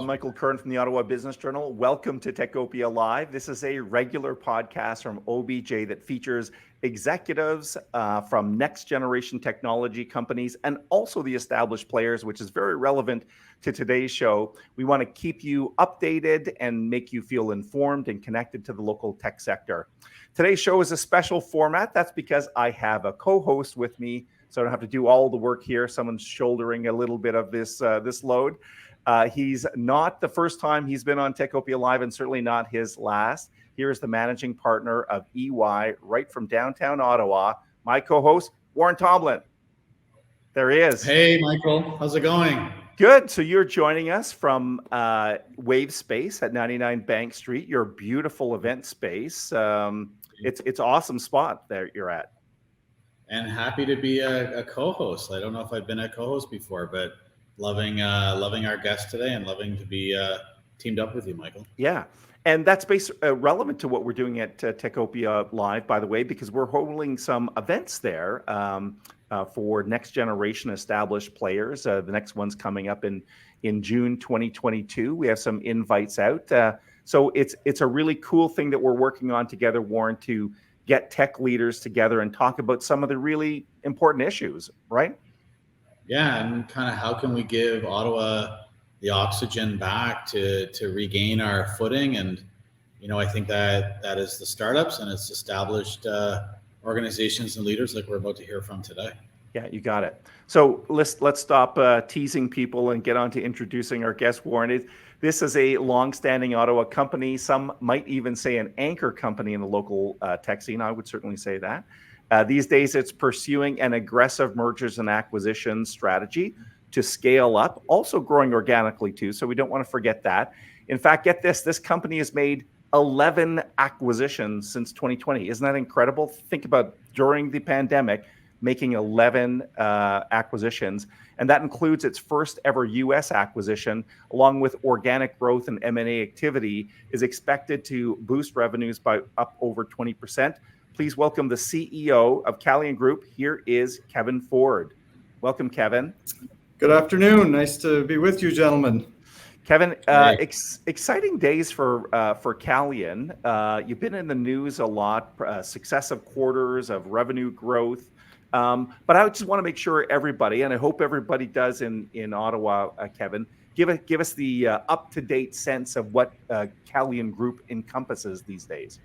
Michael Curran from the Ottawa Business Journal. Welcome to Techopia Live. This is a regular podcast from OBJ that features executives from next generation technology companies and also the established players, which is very relevant to today's show. We want to keep you updated and make you feel informed and connected to the local tech sector. Today's show is a special format. That's because I have a co-host with me, so I don't have to do all the work here. Someone's shouldering a little bit of this load. He's not the first time he's been on Techopia Live, and certainly not his last. Here's the managing partner of EY, right from downtown Ottawa, my co-host, Warren Tomlin. There he is. Hey, Michael. How's it going? Good. So you're joining us from Wave Space at 99 Bank Street, your beautiful event space. It's awesome spot there you're at. And happy to be a co-host. I don't know if I've been a co-host before, but loving our guest today and loving to be teamed up with you, Michael. Yeah. And that's relevant to what we're doing at Techopia Live, by the way, because we're holding some events there for next generation established players. The next one's coming up in June 2022. We have some invites out. So it's a really cool thing that we're working on together, Warren, to get tech leaders together and talk about some of the really important issues, right? Yeah, and kind of how can we give Ottawa the oxygen back to regain our footing? And, I think that is the startups and it's established organizations and leaders like we're about to hear from today. Yeah, you got it. So let's stop teasing people and get on to introducing our guest, Warren. This is a long-standing Ottawa company. Some might even say an anchor company in the local tech scene. I would certainly say that. These days, it's pursuing an aggressive mergers and acquisitions strategy to scale up, also growing organically too. So we don't want to forget that. In fact, get this company has made 11 acquisitions since 2020. Isn't that incredible? Think about during the pandemic, making 11 acquisitions. And that includes its first ever US acquisition, along with organic growth and M&A activity, is expected to boost revenues by up over 20%. Please welcome the CEO of Callian Group. Here is Kevin Ford. Welcome, Kevin. Good afternoon. Nice to be with you, gentlemen. Kevin, exciting days for Callian. You've been in the news a lot, successive quarters of revenue growth. But I just want to make sure everybody, and I hope everybody does in Ottawa, Kevin, give us the up-to-date sense of what Callian Group encompasses these days.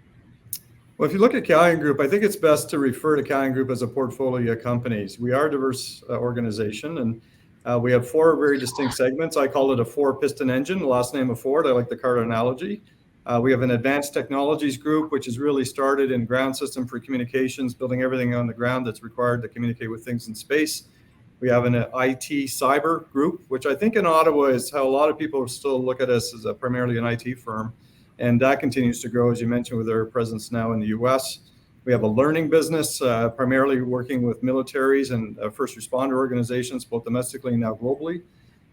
Well, if you look at Callian Group, I think it's best to refer to Callian Group as a portfolio of companies. We are a diverse organization, and we have four very distinct segments. I call it a four-piston engine, the last name of Ford. I like the car analogy. We have an advanced technologies group, which is really started in ground system for communications, building everything on the ground that's required to communicate with things in space. We have an IT cyber group, which I think in Ottawa is how a lot of people still look at us as primarily an IT firm. And that continues to grow, as you mentioned, with our presence now in the US. We have a learning business, primarily working with militaries and first responder organizations, both domestically and now globally.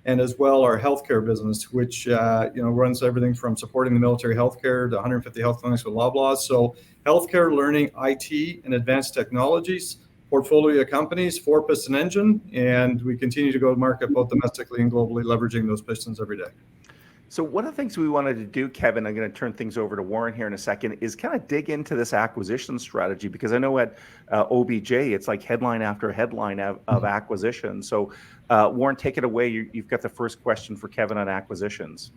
And as well, our healthcare business, which runs everything from supporting the military healthcare to 150 health clinics with Loblaws. So healthcare, learning, IT, and advanced technologies, portfolio companies, four-piston engine, and we continue to go to market both domestically and globally, leveraging those pistons every day. So one of the things we wanted to do, Kevin, I'm going to turn things over to Warren here in a second, is kind of dig into this acquisition strategy, because I know at OBJ, it's like headline after headline of acquisitions. So Warren, take it away. You've got the first question for Kevin on acquisitions.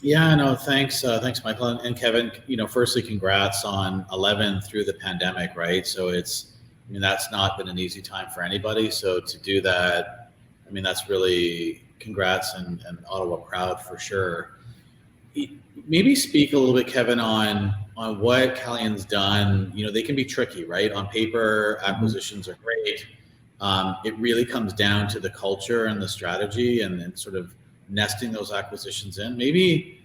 Yeah, no, thanks, Michael. And Kevin, firstly, congrats on 11 through the pandemic, right? So that's not been an easy time for anybody. So to do that, that's really congrats and Ottawa proud for sure. Maybe speak a little bit, Kevin, on what Callian's done. They can be tricky, right? On paper, acquisitions are great. It really comes down to the culture and the strategy and sort of nesting those acquisitions in. Maybe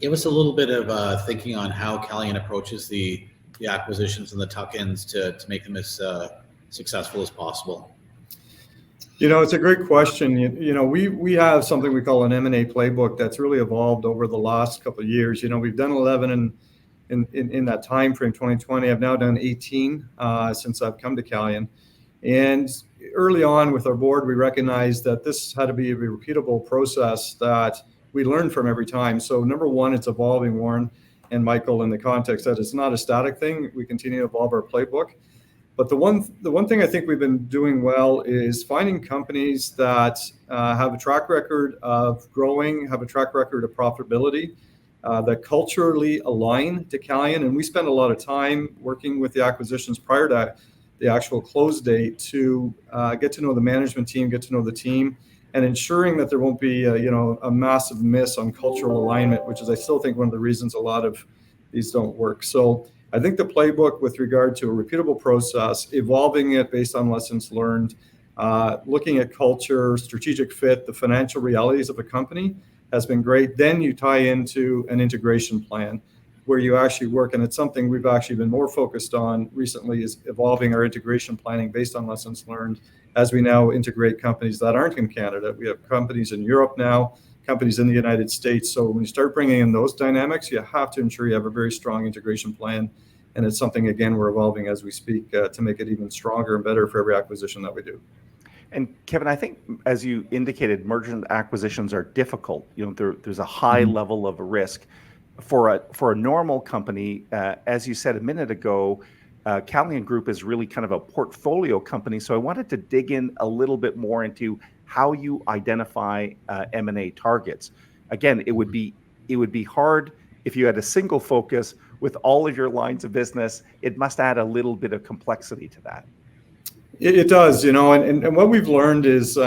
give us a little bit of thinking on how Callian approaches the acquisitions and the tuck-ins to make them as successful as possible. It's a great question. We have something we call an M&A playbook that's really evolved over the last couple of years. We've done 11 in that time frame, 2020. I've now done 18 since I've come to Callian. And early on with our board, we recognized that this had to be a repeatable process that we learn from every time. So number one, it's evolving, Warren and Michael, in the context that it's not a static thing. We continue to evolve our playbook. But the one thing I think we've been doing well is finding companies that have a track record of growing, have a track record of profitability, that culturally align to Callian. And we spend a lot of time working with the acquisitions prior to the actual close date to get to know the management team, get to know the team, and ensuring that there won't be a massive miss on cultural alignment, which is, I still think, one of the reasons a lot of these don't work. So I think the playbook with regard to a repeatable process, evolving it based on lessons learned, looking at culture, strategic fit, the financial realities of a company has been great. Then you tie into an integration plan where you actually work, and it's something we've actually been more focused on recently, is evolving our integration planning based on lessons learned as we now integrate companies that aren't in Canada. We have companies in Europe now, companies in the United States. So when you start bringing in those dynamics, you have to ensure you have a very strong integration plan. And it's something, again, we're evolving as we speak to make it even stronger and better for every acquisition that we do. And Kevin, I think, as you indicated, merger and acquisitions are difficult. There's a high level of risk. For a normal company, as you said a minute ago, Callian Group is really kind of a portfolio company. So I wanted to dig in a little bit more into how you identify M&A targets. Again, it would be hard if you had a single focus with all of your lines of business. It must add a little bit of complexity to that. It does, and what we've learned is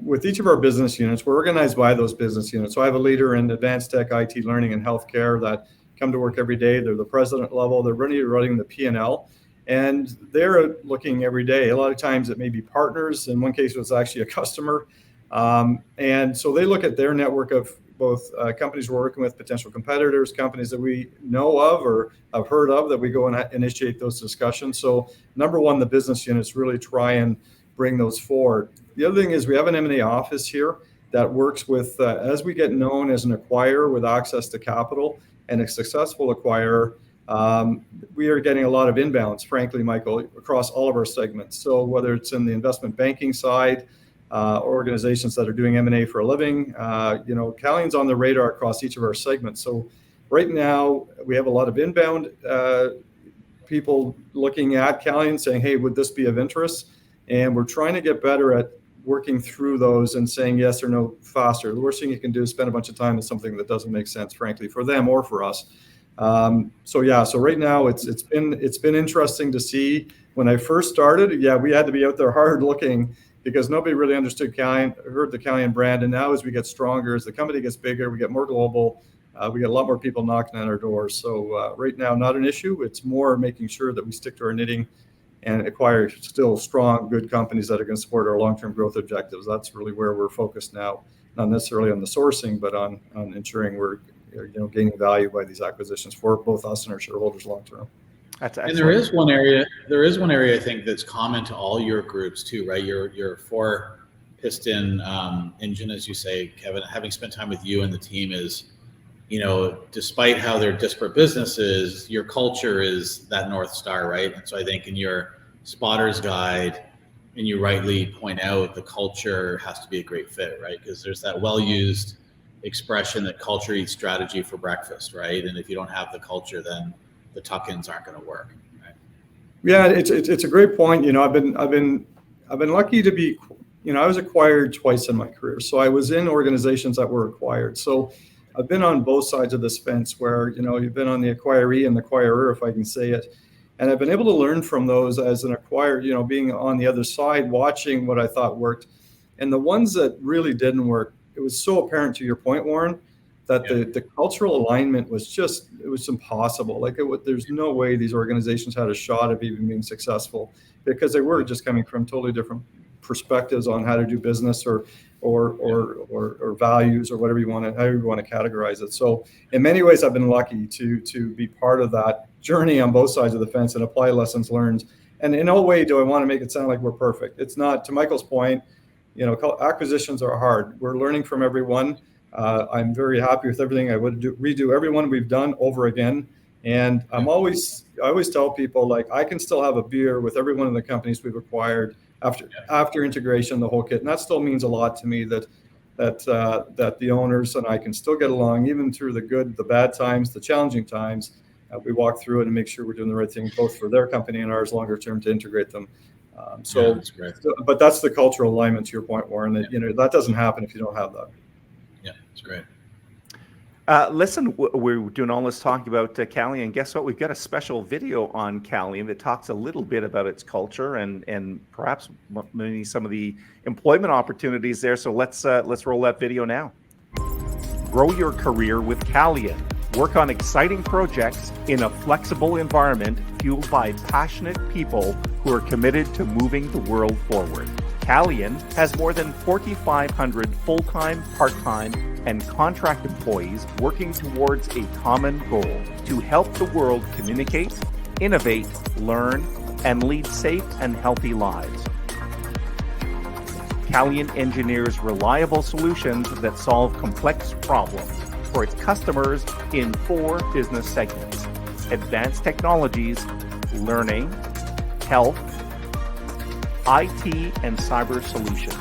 with each of our business units, we're organized by those business units. So I have a leader in advanced tech, IT, learning, and healthcare that come to work every day. They're the president level. They're running the P&L, and they're looking every day. A lot of times it may be partners. In one case, it was actually a customer. And so they look at their network of both companies we're working with, potential competitors, companies that we know of or have heard of, that we go and initiate those discussions. So number one, the business units really try and bring those forward. The other thing is we have an M&A office here that works with, as we get known as an acquirer with access to capital and a successful acquirer, we are getting a lot of inbounds, frankly, Michael, across all of our segments. So whether it's in the investment banking side, organizations that are doing M&A for a living, Callian's on the radar across each of our segments. So right now we have a lot of inbound people looking at Callian saying, hey, would this be of interest? And we're trying to get better at working through those and saying yes or no faster. The worst thing you can do is spend a bunch of time on something that doesn't make sense, frankly, for them or for us. So right now it's been interesting to see. When I first started, we had to be out there hard looking, because nobody really understood Callian, heard the Callian brand. And now as we get stronger, as the company gets bigger, we get more global, we get a lot more people knocking on our doors. So right now, not an issue. It's more making sure that we stick to our knitting and acquire still strong, good companies that are going to support our long-term growth objectives. That's really where we're focused now, not necessarily on the sourcing, but on ensuring we're gaining value by these acquisitions for both us and our shareholders long-term. And there is one area I think that's common to all your groups too, right? Your four piston engine, as you say, Kevin, having spent time with you and the team, is, despite how they're disparate businesses, your culture is that North Star, right? And so I think in your spotter's guide, and you rightly point out, the culture has to be a great fit, right? Because there's that well-used expression that culture eats strategy for breakfast, right? And if you don't have the culture, then the tuck-ins aren't going to work. Right? Yeah, it's a great point. I've been lucky to be, I was acquired twice in my career. So I was in organizations that were acquired. So I've been on both sides of this fence where, you've been on the acquiree and the acquirer, if I can say it. And I've been able to learn from those as an acquirer, being on the other side, watching what I thought worked. And the ones that really didn't work, it was so apparent, to your point, Warren, that the cultural alignment was it was impossible. There's no way these organizations had a shot of even being successful, because they were just coming from totally different perspectives on how to do business or values, or however you want to categorize it. So in many ways, I've been lucky to be part of that journey on both sides of the fence and apply lessons learned. And in no way do I want to make it sound like we're perfect. It's not. To Michael's point, acquisitions are hard. We're learning from everyone. I'm very happy with everything. I would redo everyone we've done over again. And I always tell people, I can still have a beer with every one of the companies we've acquired after integration, the whole kit. And that still means a lot to me, that that the owners and I can still get along, even through the good, the bad times, the challenging times. We walk through it and make sure we're doing the right thing, both for their company and ours longer term, to integrate them. That's great. But that's the cultural alignment, to your point, Warren. That that doesn't happen if you don't have that. Yeah, it's great. Listen, we're doing all this talking about Callian. Guess what? We've got a special video on Callian that talks a little bit about its culture and perhaps maybe some of the employment opportunities there. So let's roll that video now. Grow your career with Callian. Work on exciting projects in a flexible environment fueled by passionate people who are committed to moving the world forward. Callian has more than 4,500 full-time, part-time, and contract employees working towards a common goal: to help the world communicate, innovate, learn, and lead safe and healthy lives. Callian engineers reliable solutions that solve complex problems for its customers in 4 business segments: advanced technologies, learning, health, IT, and cyber solutions.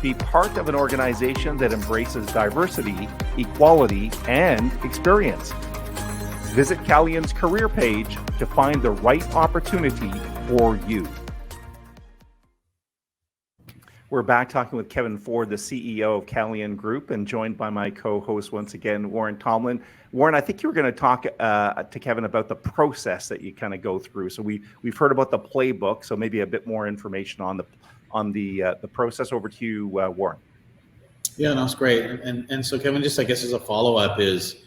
Be part of an organization that embraces diversity, equality, and experience. Visit Callian's career page to find the right opportunity for you. We're back talking with Kevin Ford, the CEO of Callian Group, and joined by my co-host once again, Warren Tomlin. Warren, I think you were going to talk to Kevin about the process that you kind of go through. So we've heard about the playbook, so maybe a bit more information on the process. Over to you, Warren. Yeah, that's great. And so, Kevin, just I guess as a follow-up is,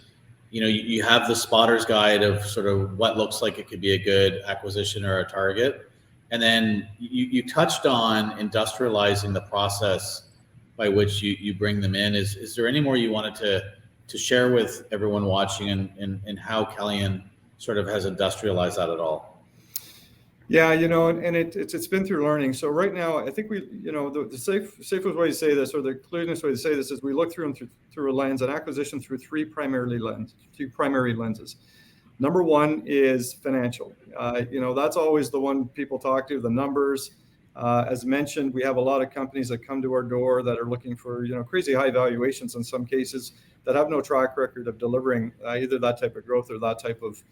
you have the spotter's guide of sort of what looks like it could be a good acquisition or a target. And then you touched on industrializing the process by which you bring them in. Is there any more you wanted to share with everyone watching and how Callian sort of has industrialized that at all? Yeah, and it's been through learning. So right now, I think the safest way to say this, or the clearest way to say this, is we look through them through a lens, an acquisition through three primary lenses. Number one is financial. That's always the one people talk to, the numbers. As mentioned, we have a lot of companies that come to our door that are looking for, crazy high valuations in some cases, that have no track record of delivering either that type of growth or that type of,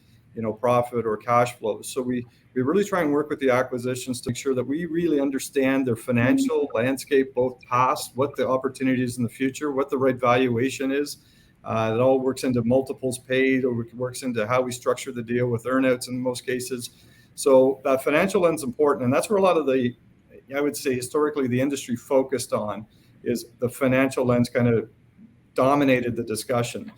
profit or cash flows. So we really try and work with the acquisitions to make sure that we really understand their financial landscape, both past, what the opportunity is in the future, what the right valuation is. It all works into multiples paid, or works into how we structure the deal with earnouts in most cases. So that financial lens is important, and that's where a lot of I would say historically, the industry focused on is the financial lens kind of dominated the discussion.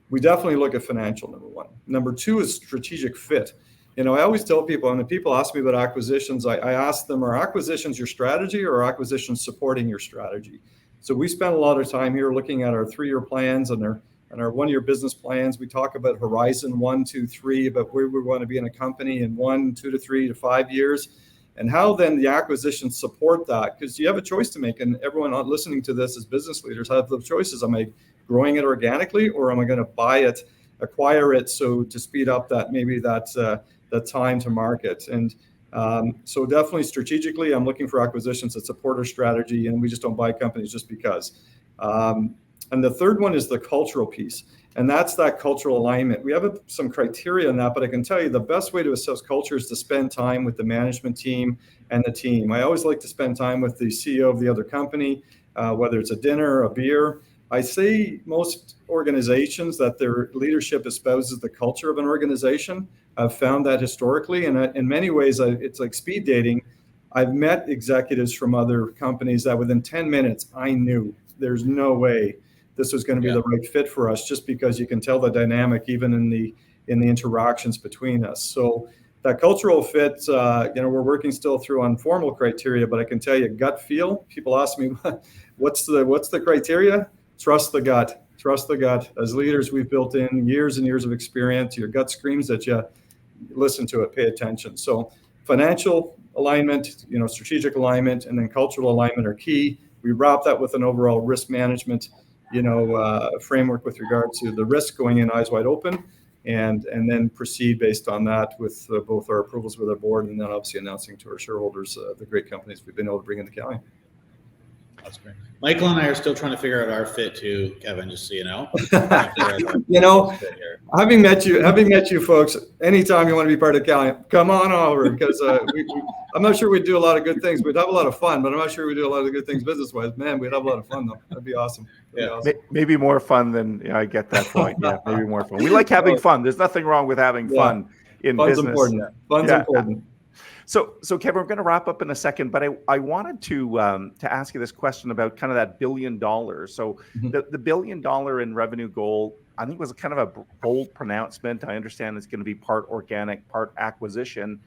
We definitely look at financial, number one. Number two is strategic fit. I always tell people, and when people ask me about acquisitions, I ask them, are acquisitions your strategy or are acquisitions supporting your strategy? So we spend a lot of time here looking at our 3-year plans and our 1-year business plans. We talk about horizon 1, 2, 3, about where we want to be in a company in 1, 2 to 3 to 5 years, and how then the acquisitions support that. Because you have a choice to make, and everyone listening to this as business leaders have the choices. Am I growing it organically, or am I going to buy it, acquire it, so to speed up that time to market? And so definitely strategically, I'm looking for acquisitions that support our strategy, and we just don't buy companies just because. And the third one is the cultural piece, and that's that cultural alignment. We have some criteria on that, but I can tell you the best way to assess culture is to spend time with the management team and the team. I always like to spend time with the CEO of the other company, whether it's a dinner or a beer. I say most organizations that their leadership espouses the culture of an organization. I've found that historically, and in many ways, it's like speed dating. I've met executives from other companies that within 10 minutes, I knew there's no way this was going to be the right fit for us, just because you can tell the dynamic even in the interactions between us. So that cultural fit, we're working still through informal criteria, but I can tell you gut feel. People ask me, what's the criteria? Trust the gut. Trust the gut. As leaders, we've built in years and years of experience. Your gut screams at you. Listen to it. Pay attention. So financial alignment, strategic alignment, and then cultural alignment are key. We wrap that with an overall risk management, framework with regard to the risk, going in eyes wide open, and then proceed based on that with both our approvals with our board, and then obviously announcing to our shareholders the great companies we've been able to bring into Callian. That's great. Michael and I are still trying to figure out our fit too, Kevin, just so you know. You know, having met you folks, anytime you want to be part of Callian, come on over, because I'm not sure we'd do a lot of good things. We'd have a lot of fun, but I'm not sure we'd do a lot of good things business-wise. Man, we'd have a lot of fun, though. That'd be awesome. Awesome. Maybe more fun than, I get that point. Yeah, maybe more fun. We like having fun. There's nothing wrong with having fun in Fun's business. Important. Fun's important. So Kevin, we're going to wrap up in a second, but I wanted to ask you this question about kind of that $1 billion. So the $1 billion in revenue goal, I think, was kind of a bold pronouncement. I understand it's going to be part organic, part acquisition.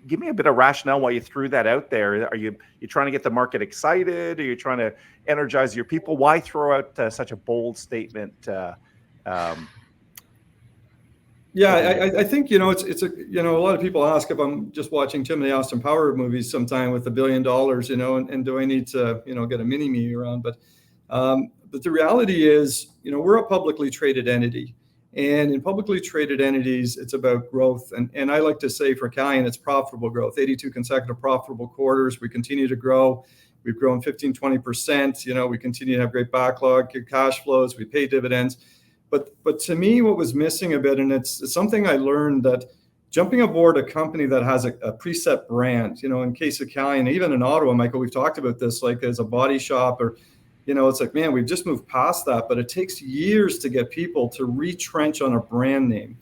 Give me a bit of rationale why you threw that out there. Are you trying to get the market excited? Are you trying to energize your people? Why throw out such a bold statement? Yeah, I think, it's a, a lot of people ask if I'm just watching too many Austin Power movies sometime with $1 billion, and do I need to, get a mini me around? But the reality is, we're a publicly traded entity, and in publicly traded entities, it's about growth. And I like to say for Callian, it's profitable growth, 82 consecutive profitable quarters. We continue to grow. We've grown 15, 20%. We continue to have great backlog, good cash flows. We pay dividends. But to me, what was missing a bit, and it's something I learned, that jumping aboard a company that has a preset brand, in case of Callian, even in Ottawa, Michael, we've talked about this, like as a body shop, or, it's like, man, we've just moved past that, but it takes years to get people to retrench on a brand name.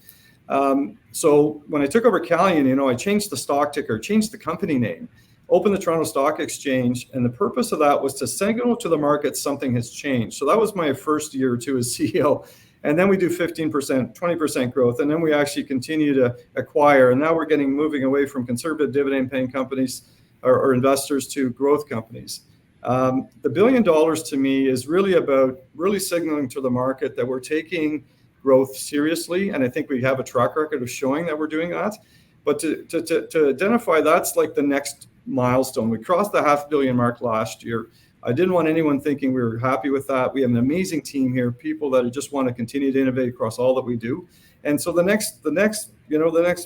So when I took over Callian, I changed the stock ticker, changed the company name, opened the Toronto Stock Exchange, and the purpose of that was to signal to the market something has changed. So that was my first year or two as CEO. And then we do 15%, 20% growth. And then we actually continue to acquire. And now we're moving away from conservative dividend paying companies or investors to growth companies. The $1 billion to me is really about signaling to the market that we're taking growth seriously. And I think we have a track record of showing that we're doing that. But to identify, that's like the next milestone. We crossed the $500 million mark last year. I didn't want anyone thinking we were happy with that. We have an amazing team here, people that just want to continue to innovate across all that we do. And so the next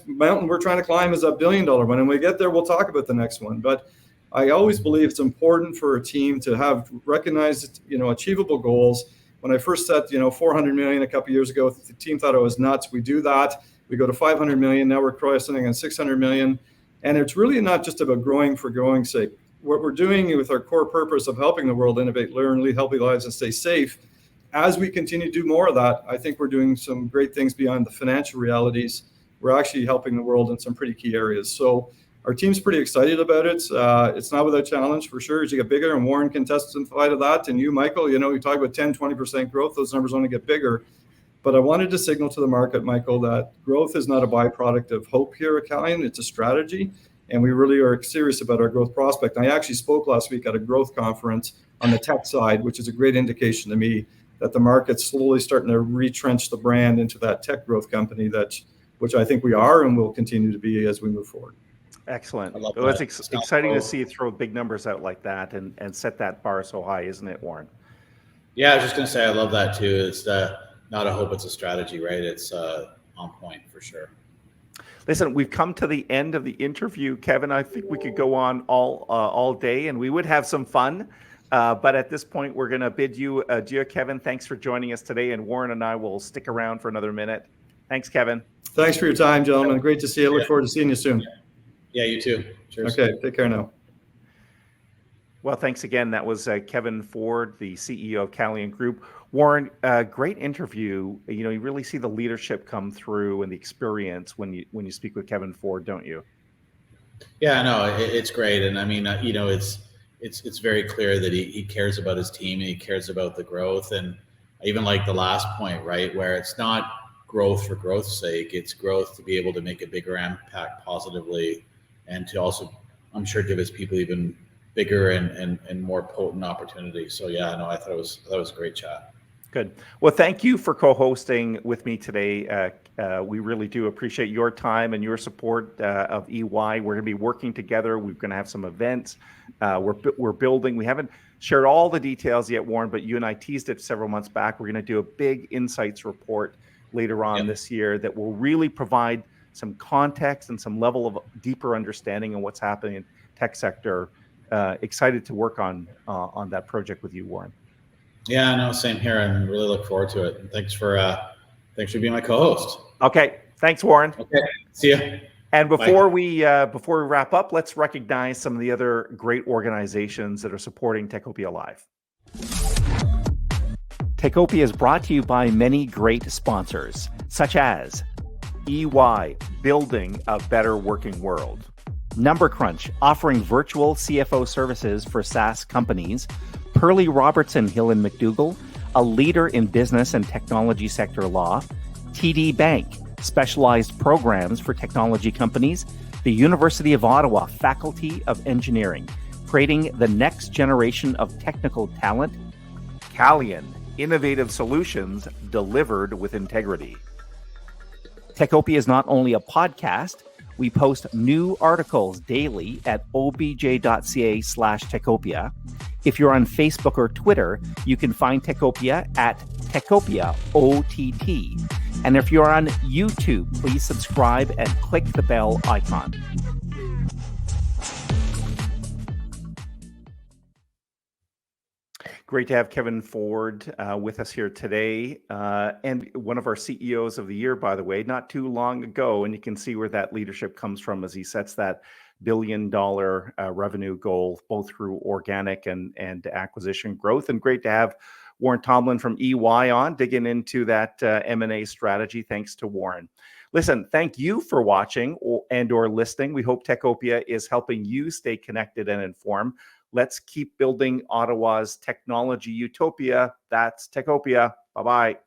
mountain we're trying to climb is a $1 billion one. And when we get there, we'll talk about the next one. But I always believe it's important for a team to have recognized, achievable goals. When I first set, $400 million a couple of years ago, the team thought I was nuts. We do that. We go to $500 million. Now we're crossing on $600 million. And it's really not just about growing for growing's sake. What we're doing with our core purpose of helping the world innovate, learn, lead healthy lives, and stay safe, as we continue to do more of that, I think we're doing some great things beyond the financial realities. We're actually helping the world in some pretty key areas. So our team's pretty excited about it. It's not without challenge, for sure. As you get bigger, and Warren can testify to that, and you, Michael, we talk about 10, 20% growth. Those numbers only get bigger. But I wanted to signal to the market, Michael, that growth is not a byproduct of hope here at Callian. It's a strategy. And we really are serious about our growth prospect. I actually spoke last week at a growth conference on the tech side, which is a great indication to me that the market's slowly starting to retrench the brand into that tech growth company, which I think we are and will continue to be as we move forward. Excellent. I love Well, it's that. exciting to see you throw big numbers out like that and set that bar so high, isn't it, Warren? Yeah, I was just going to say I love that too. It's not a hope, it's a strategy, right? It's on point for sure. Listen, we've come to the end of the interview, Kevin. I think we could go on all day, and we would have some fun. But at this point, we're going to bid you adieu, Kevin. Thanks for joining us today, and Warren and I will stick around for another minute. Thanks, Kevin. Thanks for your time, gentlemen. Great to see you. I look forward to seeing you soon. Yeah, you too. Cheers. Okay, take care now. Well, thanks again. That was Kevin Ford, the CEO of Callian Group. Warren, great interview. You really see the leadership come through and the experience when you speak with Kevin Ford, don't you? Yeah, no, it's great. And I mean, it's very clear that he cares about his team and he cares about the growth. And I even like the last point, right, where it's not growth for growth's sake. It's growth to be able to make a bigger impact positively and to also, I'm sure, give his people even bigger and more potent opportunities. So yeah, no, I thought it was a great chat. Good. Well, thank you for co-hosting with me today. We really do appreciate your time and your support of EY. We're going to be working together. We're going to have some events. We're building. We haven't shared all the details yet, Warren, but you and I teased it several months back. We're going to do a big insights report later on this year that will really provide some context and some level of deeper understanding of what's happening in tech sector excited to work on that project with you, Warren. Yeah, no, same here, and really look forward to it. And thanks for being my co-host. Okay, thanks, Warren. Okay, see you. And before we wrap up, let's recognize some of the other great organizations that are supporting Techopia Live. Techopia is brought to you by many great sponsors, such as EY, building a better working world; Number Crunch, offering virtual CFO services for SaaS companies; Perley Robertson Hill and McDougall, a leader in business and technology sector law; TD Bank, specialized programs for technology companies; the University of Ottawa Faculty of Engineering, creating the next generation of technical talent; Callian, innovative solutions delivered with integrity. Techopia is not only a podcast. We post new articles daily at obj.ca/Techopia. If you're on Facebook or Twitter, you can find Techopia at Techopia OTT. And if you're on YouTube, please subscribe and click the bell icon. Great to have Kevin Ford with us here today, and one of our CEOs of the year, by the way, not too long ago. And you can see where that leadership comes from as he sets that billion-dollar revenue goal, both through organic and acquisition growth. And great to have Warren Tomlin from EY on, digging into that M&A strategy. Thanks to Warren. Listen, thank you for watching or listening. We hope Techopia is helping you stay connected and informed. Let's keep building Ottawa's technology utopia. That's Techopia. Bye-bye.